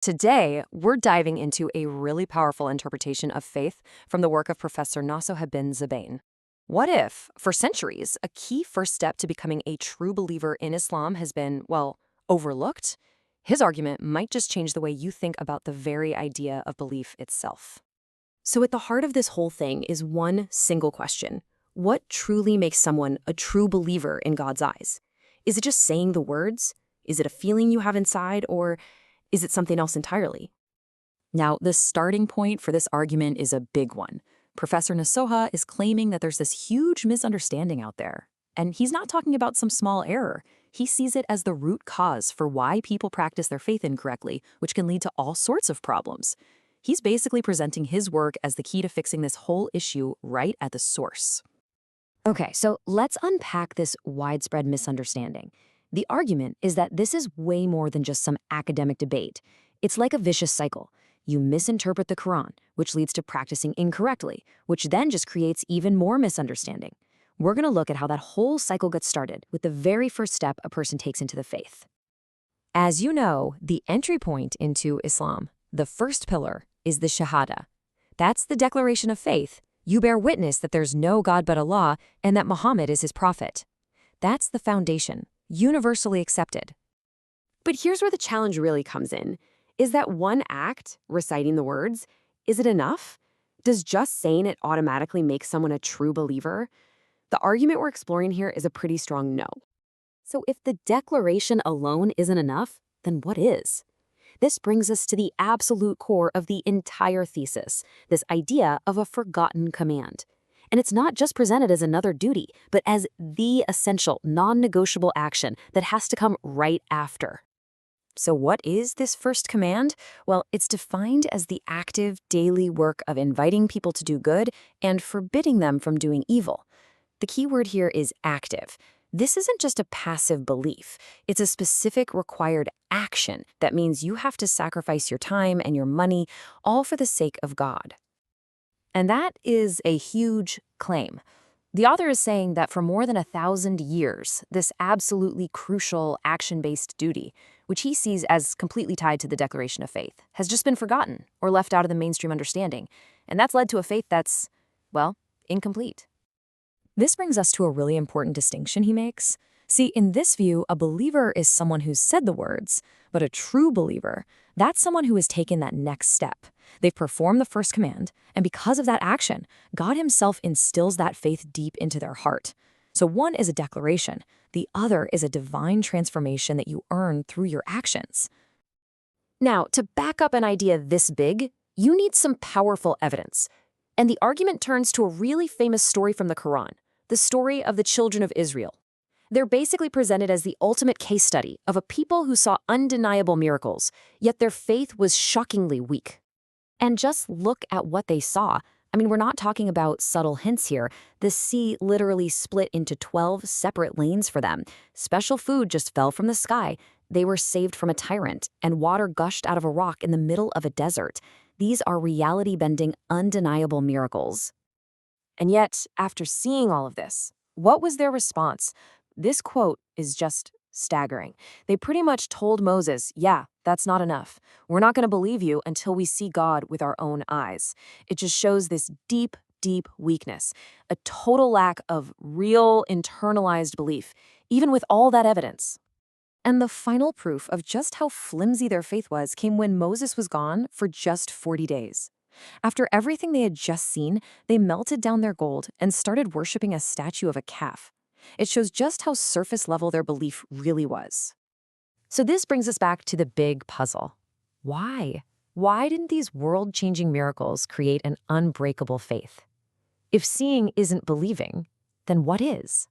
Today, we're diving into a really powerful interpretation of faith from the work of Professor Nassauha bin Zabain. What if, for centuries, a key first step to becoming a true believer in Islam has been, well, overlooked? His argument might just change the way you think about the very idea of belief itself. So, at the heart of this whole thing is one single question. What truly makes someone a true believer in God's eyes? Is it just saying the words? Is it a feeling you have inside? Or is it something else entirely? Now, the starting point for this argument is a big one. Professor Nassauha is claiming that there's this huge misunderstanding out there. And he's not talking about some small error. He sees it as the root cause for why people practice their faith incorrectly, which can lead to all sorts of problems. He's basically presenting his work as the key to fixing this whole issue right at the source. Okay, so let's unpack this widespread misunderstanding. The argument is that this is way more than just some academic debate. It's like a vicious cycle. You misinterpret the Quran, which leads to practicing incorrectly, which then just creates even more misunderstanding. We're going to look at how that whole cycle gets started with the very first step a person takes into the faith. As you know, the entry point into Islam, the first pillar, is the Shahada. That's the declaration of faith. You bear witness that there's no God but Allah and that Muhammad is his prophet. That's the foundation, universally accepted. But here's where the challenge really comes in. Is that one act, reciting the words, is it enough? Does just saying it automatically make someone a true believer? The argument we're exploring here is a pretty strong no. So if the declaration alone isn't enough, then what is? This brings us to the absolute core of the entire thesis, this idea of a forgotten command. And it's not just presented as another duty, but as the essential, non-negotiable action that has to come right after. So what is this first command? Well, it's defined as the active daily work of inviting people to do good and forbidding them from doing evil. The key word here is active. This isn't just a passive belief. It's a specific required action that means you have to sacrifice your time and your money, all for the sake of God. And that is a huge claim. The author is saying that for more than 1,000 years, this absolutely crucial action-based duty, which he sees as completely tied to the declaration of faith, has just been forgotten or left out of the mainstream understanding. And that's led to a faith that's, well, incomplete. This brings us to a really important distinction he makes. See, in this view, a believer is someone who's said the words, but a true believer, that's someone who has taken that next step. They've performed the first command, and because of that action, God himself instills that faith deep into their heart. So one is a declaration, the other is a divine transformation that you earn through your actions. Now, to back up an idea this big, you need some powerful evidence. And the argument turns to a really famous story from the Quran, the story of the children of Israel. They're basically presented as the ultimate case study of a people who saw undeniable miracles, yet their faith was shockingly weak. And just look at what they saw. I mean, we're not talking about subtle hints here. The sea literally split into 12 separate lanes for them. Special food just fell from the sky. They were saved from a tyrant, and water gushed out of a rock in the middle of a desert. These are reality-bending, undeniable miracles. And yet, after seeing all of this, what was their response? This quote is just staggering. They pretty much told Moses, yeah, that's not enough. We're not going to believe you until we see God with our own eyes. It just shows this deep, deep weakness, a total lack of real internalized belief, even with all that evidence. And the final proof of just how flimsy their faith was came when Moses was gone for just 40 days. After everything they had just seen, they melted down their gold and started worshiping a statue of a calf. It shows just how surface level their belief really was. So this brings us back to the big puzzle. Why? Why didn't these world-changing miracles create an unbreakable faith? If seeing isn't believing, then what is?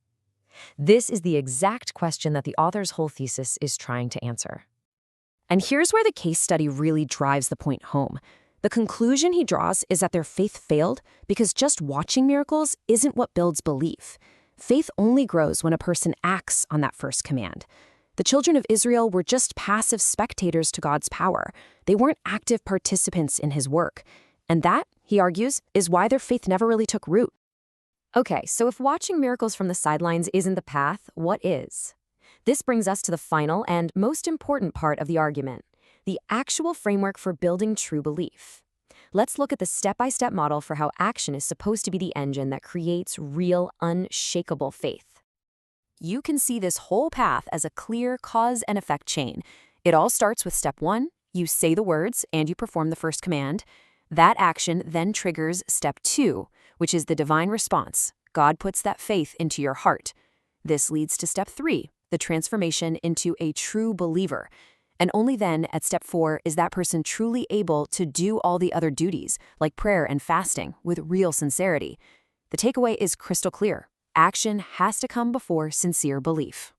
This is the exact question that the author's whole thesis is trying to answer. And here's where the case study really drives the point home. The conclusion he draws is that their faith failed because just watching miracles isn't what builds belief. Faith only grows when a person acts on that first command. The children of Israel were just passive spectators to God's power. They weren't active participants in his work. And that, he argues, is why their faith never really took root. Okay, so if watching miracles from the sidelines isn't the path, what is? This brings us to the final and most important part of the argument. the actual framework for building true belief. Let's look at the step-by-step model for how action is supposed to be the engine that creates real, unshakable faith. You can see this whole path as a clear cause and effect chain. It all starts with step 1. You say the words and you perform the first command. That action then triggers step 2, which is the divine response. God puts that faith into your heart. This leads to step 3, the transformation into a true believer. And only then, at step 4, is that person truly able to do all the other duties, like prayer and fasting, with real sincerity. The takeaway is crystal clear. Action has to come before sincere belief.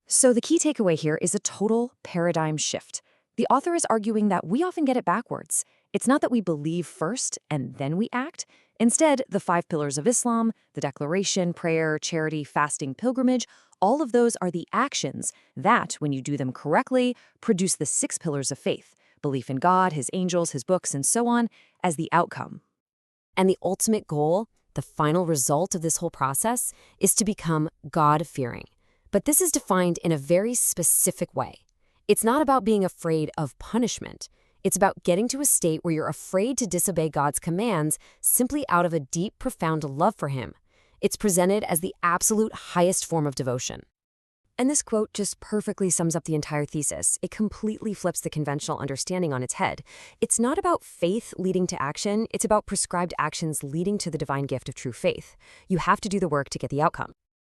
So the key takeaway here is a total paradigm shift. The author is arguing that we often get it backwards. It's not that we believe first and then we act. Instead, the 5 pillars of Islam, the declaration, prayer, charity, fasting, pilgrimage, all of those are the actions that, when you do them correctly, produce the 6 pillars of faith, belief in God, his angels, his books, and so on, as the outcome. And the ultimate goal, the final result of this whole process, is to become God-fearing. But this is defined in a very specific way. It's not about being afraid of punishment. It's about getting to a state where you're afraid to disobey God's commands simply out of a deep, profound love for him. It's presented as the absolute highest form of devotion. And this quote just perfectly sums up the entire thesis. It completely flips the conventional understanding on its head. It's not about faith leading to action. It's about prescribed actions leading to the divine gift of true faith. You have to do the work to get the outcome.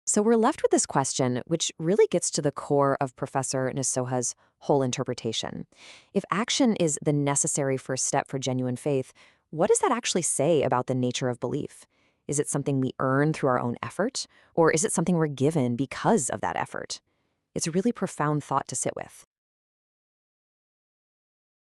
So we're left with this question, which really gets to the core of Professor Nasoha's whole interpretation. If action is the necessary first step for genuine faith, what does that actually say about the nature of belief? Is it something we earn through our own effort, or is it something we're given because of that effort? It's a really profound thought to sit with.